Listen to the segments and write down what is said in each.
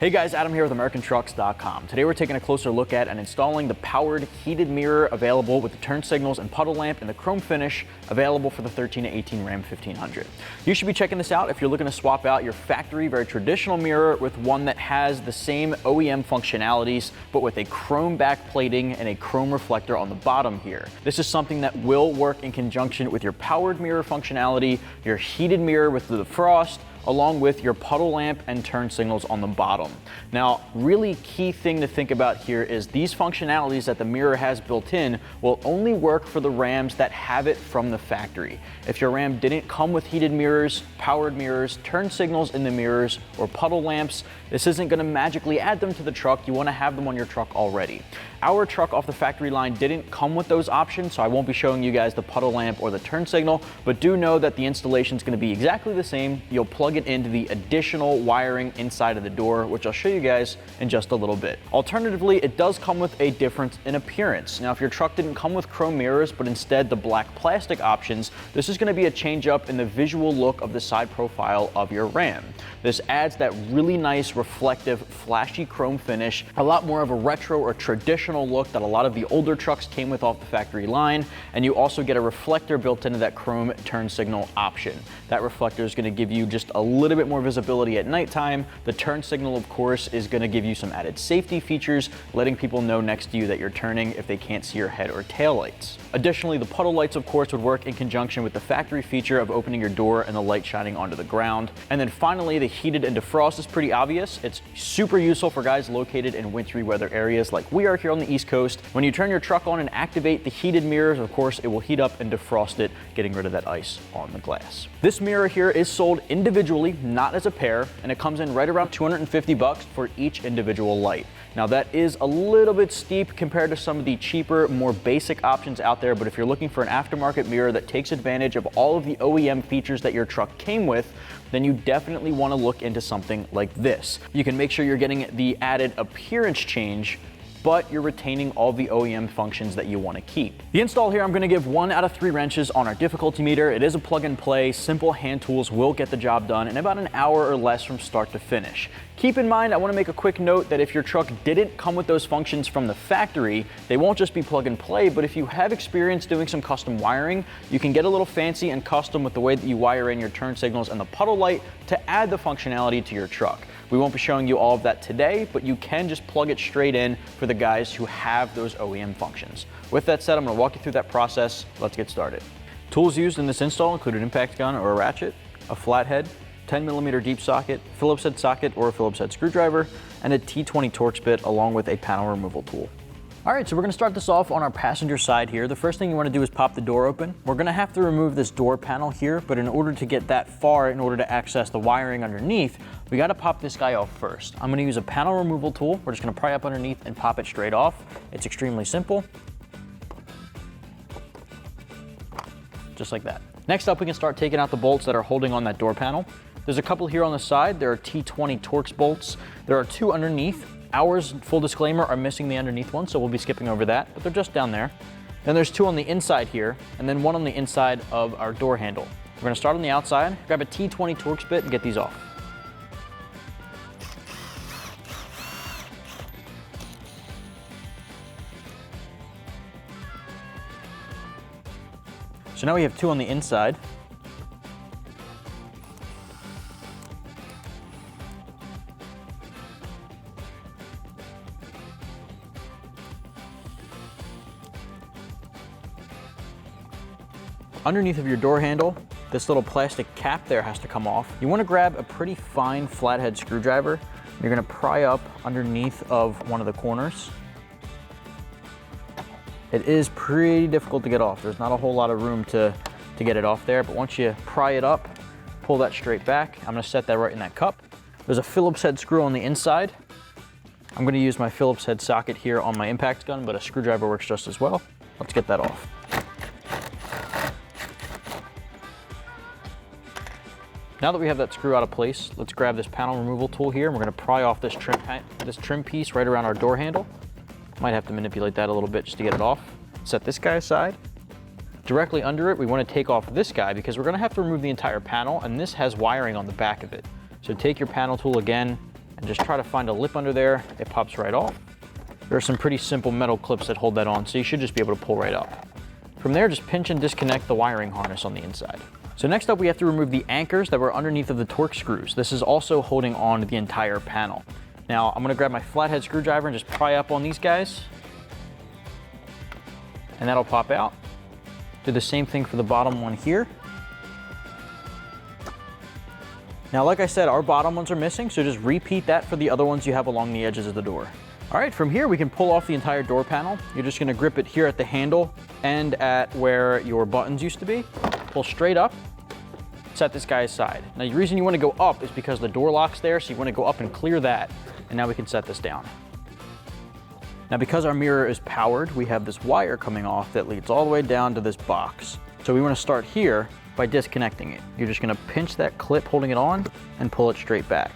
Hey guys, Adam here with AmericanTrucks.com. Today we're taking a closer look at and installing the powered heated mirror available with the turn signals and puddle lamp and the chrome finish available for the 13 to 18 Ram 1500. You should be checking this out if you're looking to swap out your factory, very traditional mirror with one that has the same OEM functionalities, but with a chrome back plating and a chrome reflector on the bottom here. This is something that will work in conjunction with your powered mirror functionality, your heated mirror with the defrost, along with your puddle lamp and turn signals on the bottom. Now, really key thing to think about here is these functionalities that the mirror has built in will only work for the Rams that have it from the factory. If your Ram didn't come with heated mirrors, powered mirrors, turn signals in the mirrors, or puddle lamps, this isn't gonna magically add them to the truck. You wanna have them on your truck already. Our truck off the factory line didn't come with those options, so I won't be showing you guys the puddle lamp or the turn signal, but do know that the installation is gonna be exactly the same. You'll plug it into the additional wiring inside of the door, which I'll show you guys in just a little bit. Alternatively, it does come with a difference in appearance. Now, if your truck didn't come with chrome mirrors, but instead the black plastic options, this is gonna be a change up in the visual look of the side profile of your Ram. This adds that really nice, reflective, flashy chrome finish, a lot more of a retro or traditional look that a lot of the older trucks came with off the factory line, and you also get a reflector built into that chrome turn signal option. That reflector is gonna give you just a little bit more visibility at nighttime. The turn signal, of course, is gonna give you some added safety features, letting people know next to you that you're turning if they can't see your head or tail lights. Additionally, the puddle lights, of course, would work in conjunction with the factory feature of opening your door and the light shining onto the ground. And then finally, the heated and defrost is pretty obvious. It's super useful for guys located in wintry weather areas like we are here on the East Coast. When you turn your truck on and activate the heated mirrors, of course, it will heat up and defrost it, getting rid of that ice on the glass. This mirror here is sold individually, not as a pair, and it comes in right around $250 for each individual light. Now that is a little bit steep compared to some of the cheaper, more basic options out there, but if you're looking for an aftermarket mirror that takes advantage of all of the OEM features that your truck came with, then you definitely want to look into something like this. You can make sure you're getting the added appearance change, but you're retaining all the OEM functions that you want to keep. The install here, I'm going to give 1 out of 3 wrenches on our difficulty meter. It is a plug and play. Simple hand tools will get the job done in about an hour or less from start to finish. Keep in mind, I want to make a quick note that if your truck didn't come with those functions from the factory, they won't just be plug and play, but if you have experience doing some custom wiring, you can get a little fancy and custom with the way that you wire in your turn signals and the puddle light to add the functionality to your truck. We won't be showing you all of that today, but you can just plug it straight in for the guys who have those OEM functions. With that said, I'm going to walk you through that process. Let's get started. Tools used in this install include an impact gun or a ratchet, a flathead, 10mm deep socket, Phillips head socket or a Phillips head screwdriver, and a T20 Torx bit along with a panel removal tool. All right, so we're gonna start this off on our passenger side here. The first thing you wanna do is pop the door open. We're gonna have to remove this door panel here, but in order to get that far, in order to access the wiring underneath, we gotta pop this guy off first. I'm gonna use a panel removal tool. We're just gonna pry up underneath and pop it straight off. It's extremely simple. Just like that. Next up, we can start taking out the bolts that are holding on that door panel. There's a couple here on the side. There are T20 Torx bolts. There are 2 underneath. Ours, full disclaimer, are missing the underneath one, so we'll be skipping over that, but they're just down there. Then there's 2 on the inside here, and then 1 on the inside of our door handle. We're gonna start on the outside, grab a T20 Torx bit and get these off. So now we have 2 on the inside. Underneath of your door handle, this little plastic cap there has to come off. You want to grab a pretty fine flathead screwdriver. You're going to pry up underneath of one of the corners. It is pretty difficult to get off. There's not a whole lot of room to get it off there, but once you pry it up, pull that straight back. I'm going to set that right in that cup. There's a Phillips head screw on the inside. I'm going to use my Phillips head socket here on my impact gun, but a screwdriver works just as well. Let's get that off. Now that we have that screw out of place, let's grab this panel removal tool here and we're going to pry off this trim piece right around our door handle. Might have to manipulate that a little bit just to get it off. Set this guy aside. Directly under it, we want to take off this guy because we're going to have to remove the entire panel, and this has wiring on the back of it. So take your panel tool again and just try to find a lip under there. It pops right off. There are some pretty simple metal clips that hold that on, so you should just be able to pull right up. From there, just pinch and disconnect the wiring harness on the inside. So next up, we have to remove the anchors that were underneath of the Torx screws. This is also holding on to the entire panel. Now, I'm gonna grab my flathead screwdriver and just pry up on these guys, and that'll pop out. Do the same thing for the bottom one here. Now, like I said, our bottom ones are missing, so just repeat that for the other ones you have along the edges of the door. All right, from here, we can pull off the entire door panel. You're just gonna grip it here at the handle and at where your buttons used to be. Pull straight up, set this guy aside. Now, the reason you wanna go up is because the door lock's there, so you wanna go up and clear that, and now we can set this down. Now, because our mirror is powered, we have this wire coming off that leads all the way down to this box. So we wanna start here by disconnecting it. You're just gonna pinch that clip holding it on and pull it straight back.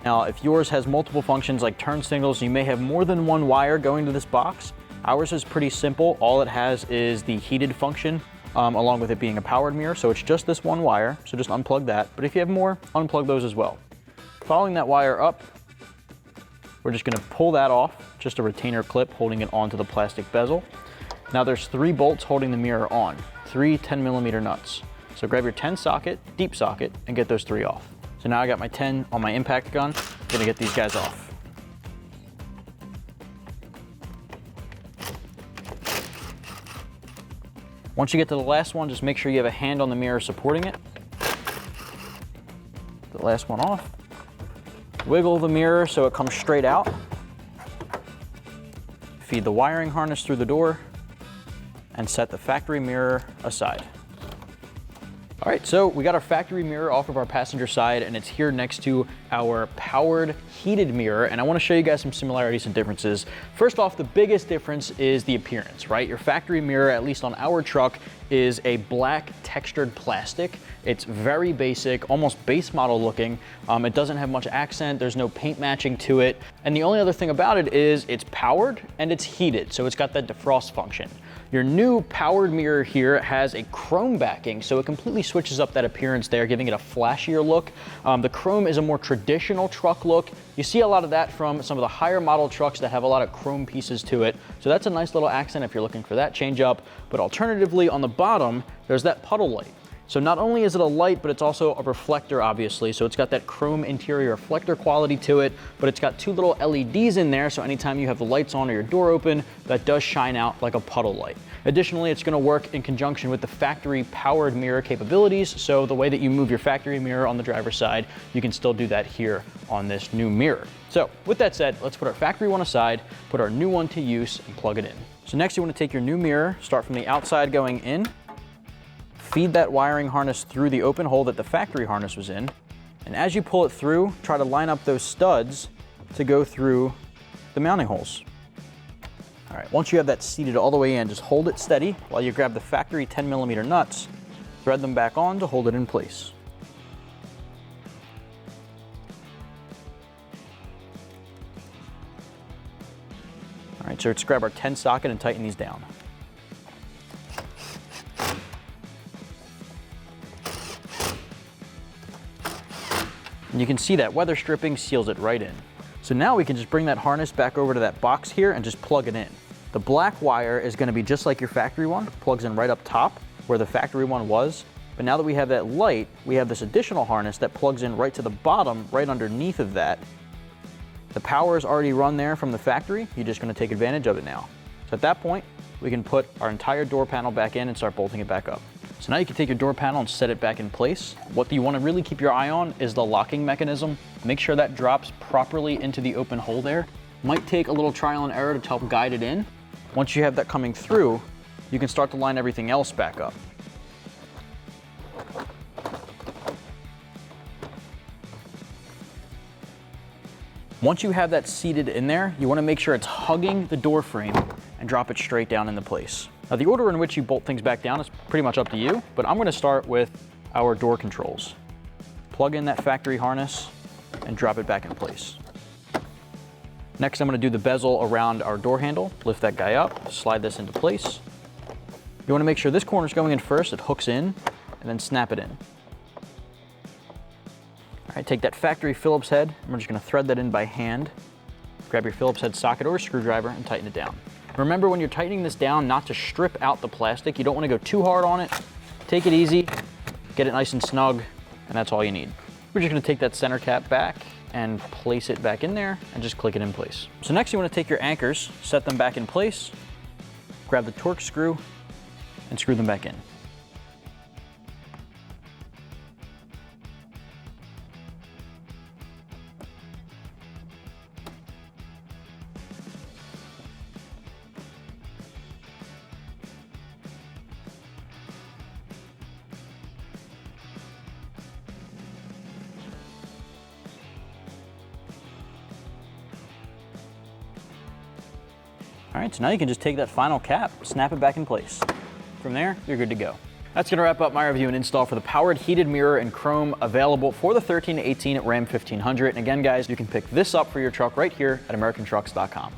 Now, if yours has multiple functions like turn signals, you may have more than one wire going to this box. Ours is pretty simple. All it has is the heated function, along with it being a powered mirror. So it's just this one wire, so just unplug that. But if you have more, unplug those as well. Following that wire up, we're just gonna pull that off, just a retainer clip holding it onto the plastic bezel. Now there's 3 bolts holding the mirror on, 3 10mm nuts. So grab your 10 socket, deep socket, and get those 3 off. So now I got my 10 on my impact gun. I'm gonna get these guys off. Once you get to the last one, just make sure you have a hand on the mirror supporting it. The last one off. Wiggle the mirror so it comes straight out. Feed the wiring harness through the door and set the factory mirror aside. All right, so we got our factory mirror off of our passenger side, and it's here next to our powered heated mirror, and I wanna show you guys some similarities and differences. First off, the biggest difference is the appearance, right? Your factory mirror, at least on our truck, is a black textured plastic. It's very basic, almost base model looking. It doesn't have much accent, there's no paint matching to it, and the only other thing about it is it's powered and it's heated, so it's got that defrost function. Your new powered mirror here has a chrome backing, so it completely switches up that appearance there, giving it a flashier look. The chrome is a more traditional truck look. You see a lot of that from some of the higher model trucks that have a lot of chrome pieces to it. So that's a nice little accent if you're looking for that change up. But alternatively, on the bottom, there's that puddle light. So not only is it a light, but it's also a reflector, obviously. So it's got that chrome interior reflector quality to it, but it's got 2 little LEDs in there. So anytime you have the lights on or your door open, that does shine out like a puddle light. Additionally, it's gonna work in conjunction with the factory powered mirror capabilities. So the way that you move your factory mirror on the driver's side, you can still do that here on this new mirror. So with that said, let's put our factory one aside, put our new one to use, and plug it in. So next you wanna take your new mirror, start from the outside going in, feed that wiring harness through the open hole that the factory harness was in. And as you pull it through, try to line up those studs to go through the mounting holes. All right, once you have that seated all the way in, just hold it steady while you grab the factory 10mm nuts, thread them back on to hold it in place. All right, so let's grab our 10 socket and tighten these down. And you can see that weather stripping seals it right in. So now we can just bring that harness back over to that box here and just plug it in. The black wire is gonna be just like your factory one, plugs in right up top where the factory one was. But now that we have that light, we have this additional harness that plugs in right to the bottom, right underneath of that. The power is already run there from the factory. You're just gonna take advantage of it now. So at that point, we can put our entire door panel back in and start bolting it back up. So now you can take your door panel and set it back in place. What you want to really keep your eye on is the locking mechanism. Make sure that drops properly into the open hole there. Might take a little trial and error to help guide it in. Once you have that coming through, you can start to line everything else back up. Once you have that seated in there, you want to make sure it's hugging the door frame and drop it straight down into place. Now, the order in which you bolt things back down is pretty much up to you, but I'm gonna start with our door controls. Plug in that factory harness and drop it back in place. Next, I'm gonna do the bezel around our door handle. Lift that guy up, slide this into place. You wanna make sure this corner's going in first, it hooks in, and then snap it in. All right, take that factory Phillips head. We're just gonna thread that in by hand. Grab your Phillips head socket or a screwdriver and tighten it down. Remember when you're tightening this down not to strip out the plastic. You don't wanna go too hard on it. Take it easy, get it nice and snug, and that's all you need. We're just gonna take that center cap back and place it back in there and just click it in place. So next you wanna take your anchors, set them back in place, grab the Torx screw, and screw them back in. All right, so now you can just take that final cap, snap it back in place. From there, you're good to go. That's gonna wrap up my review and install for the powered heated mirror in chrome available for the 13 to 18 Ram 1500. And again, guys, you can pick this up for your truck right here at AmericanTrucks.com.